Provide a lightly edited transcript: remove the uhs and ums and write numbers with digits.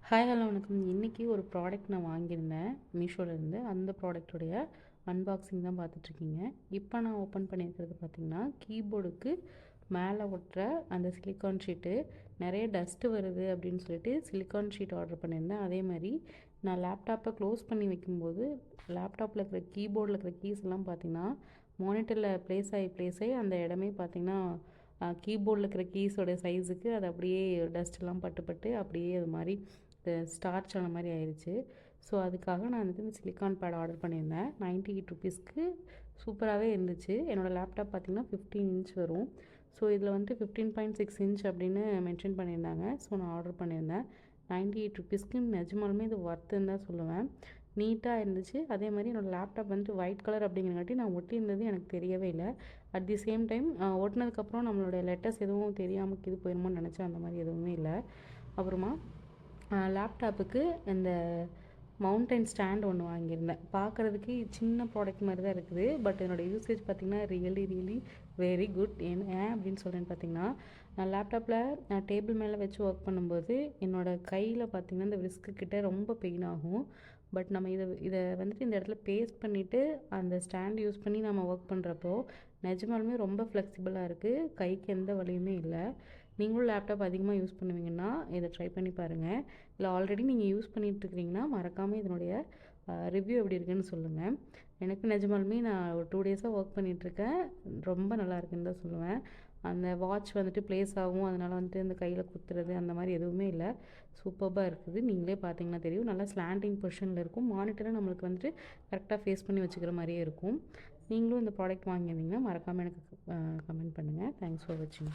Hi hello வணக்கம். இன்றைக்கி ஒரு ப்ராடக்ட் நான் வாங்கியிருந்தேன் மீஷோலேருந்து. அந்த ப்ராடக்ட்டுடைய அன்பாக்சிங் தான் பார்த்துட்ருக்கீங்க. இப்போ நான் ஓப்பன் பண்ணியிருக்கிறது பார்த்திங்கன்னா, கீபோர்டுக்கு மேலே ஒட்டுற அந்த சிலிக்கான் ஷீட்டு. நிறைய டஸ்ட்டு வருது அப்படின்னு சொல்லிட்டு சிலிக்கான் ஷீட் ஆர்டர் பண்ணியிருந்தேன். அதே மாதிரி நான் லேப்டாப்பை க்ளோஸ் பண்ணி வைக்கும்போது லேப்டாப்பில் இருக்கிற கீபோர்டில் இருக்கிற கீஸ் எல்லாம் பார்த்திங்கன்னா மானிட்டரில் ப்ளேஸ் ஆகி அந்த இடமே பார்த்திங்கன்னா கீபோர்டில் இருக்கிற கீஸோட சைஸுக்கு அது அப்படியே டஸ்ட்டெல்லாம் பட்டு அப்படியே அது மாதிரி ஸ்டார்ச் ஆன மாதிரி ஆயிடுச்சு. ஸோ அதுக்காக நான் வந்துட்டு இந்த சிலிக்கான் பேட் ஆர்டர் பண்ணியிருந்தேன். 98 ருபீஸ்க்கு சூப்பராகவே இருந்துச்சு. என்னோடய லேப்டாப் பார்த்திங்கன்னா 15 இன்ச் வரும். ஸோ இதில் வந்துட்டு 15.6 இன்ச் அப்படின்னு மென்ஷன் பண்ணியிருந்தாங்க. ஸோ நான் ஆர்டர் பண்ணியிருந்தேன். 98 ருபீஸ்க்கு நிஜமாலுமே இது ஒர்த்துன்னு தான் சொல்லுவேன். நீட்டாக இருந்துச்சு. அதே மாதிரி என்னோடய லேப்டாப் வந்துட்டு ஒயிட் கலர் அப்படிங்கிறங்காட்டி நான் ஒட்டியிருந்தது எனக்கு தெரியவே இல்லை. அட் தி சேம் டைம் ஒட்டினதுக்கப்புறம் நம்மளுடைய லெட்டர்ஸ் எதுவும் தெரியாமல் இது போயிருமோன்னு நினச்சேன். அந்த மாதிரி எதுவுமே இல்லை. அப்புறமா லேப்டாப்புக்கு இந்த மவுண்டன் ஸ்டாண்ட் ஒன்று வாங்கியிருந்தேன். பார்க்குறதுக்கு சின்ன ப்ராடக்ட் மாதிரி தான் இருக்குது. பட் என்னோடய யூசேஜ் பார்த்திங்கன்னா ரியலி வெரி குட். ஏன் அப்படின்னு சொல்கிறேன்னு பார்த்திங்கன்னா, நான் லேப்டாப்பில் நான் டேபிள் மேலே வச்சு ஒர்க் பண்ணும்போது என்னோடய கையில் பார்த்திங்கன்னா இந்த விஸ்க்கு கிட்டே ரொம்ப பெயின் ஆகும். பட் நம்ம இதை வந்துட்டு இந்த இடத்துல பேஸ்ட் பண்ணிவிட்டு அந்த ஸ்டாண்ட் யூஸ் பண்ணி நம்ம ஒர்க் பண்ணுறப்போ நிஜமாலுமே ரொம்ப ஃப்ளெக்சிபிளாக இருக்குது. கைக்கு எந்த வலியுமே இல்லை. நீங்களும் லேப்டாப் அதிகமாக யூஸ் பண்ணுவீங்கன்னா இதை ட்ரை பண்ணி பாருங்கள். இல்லை ஆல்ரெடி நீங்கள் யூஸ் பண்ணிகிட்ருக்கிறீங்கன்னா மறக்காமல் இதனுடைய ரிவ்யூ எப்படி இருக்குன்னு சொல்லுங்கள். எனக்கு நிஜமாலுமே நான் ஒரு 2 டேஸாக ஒர்க் பண்ணிகிட்ருக்கேன். ரொம்ப நல்லா இருக்குன்னு தான் சொல்லுவேன். அந்த வாட்ச் வந்துட்டு ப்ளேஸ் ஆகும். அதனால் வந்துட்டு இந்த கையில் குத்துறது அந்த மாதிரி எதுவுமே இல்லை. சூப்பராக இருக்குது. நீங்களே பார்த்தீங்கன்னா தெரியும். நல்லா ஸ்லாண்டிங் பொசிஷனில் இருக்கும். மானிட்டரை நம்மளுக்கு வந்துட்டு கரெக்டாக ஃபேஸ் பண்ணி வச்சுக்கிற மாதிரியே இருக்கும். நீங்களும் இந்த ப்ராடக்ட் வாங்கியிருந்தீங்கன்னா மறக்காமல் எனக்கு கமெண்ட் பண்ணுங்கள். தேங்க்ஸ் ஃபார் வாட்சிங்.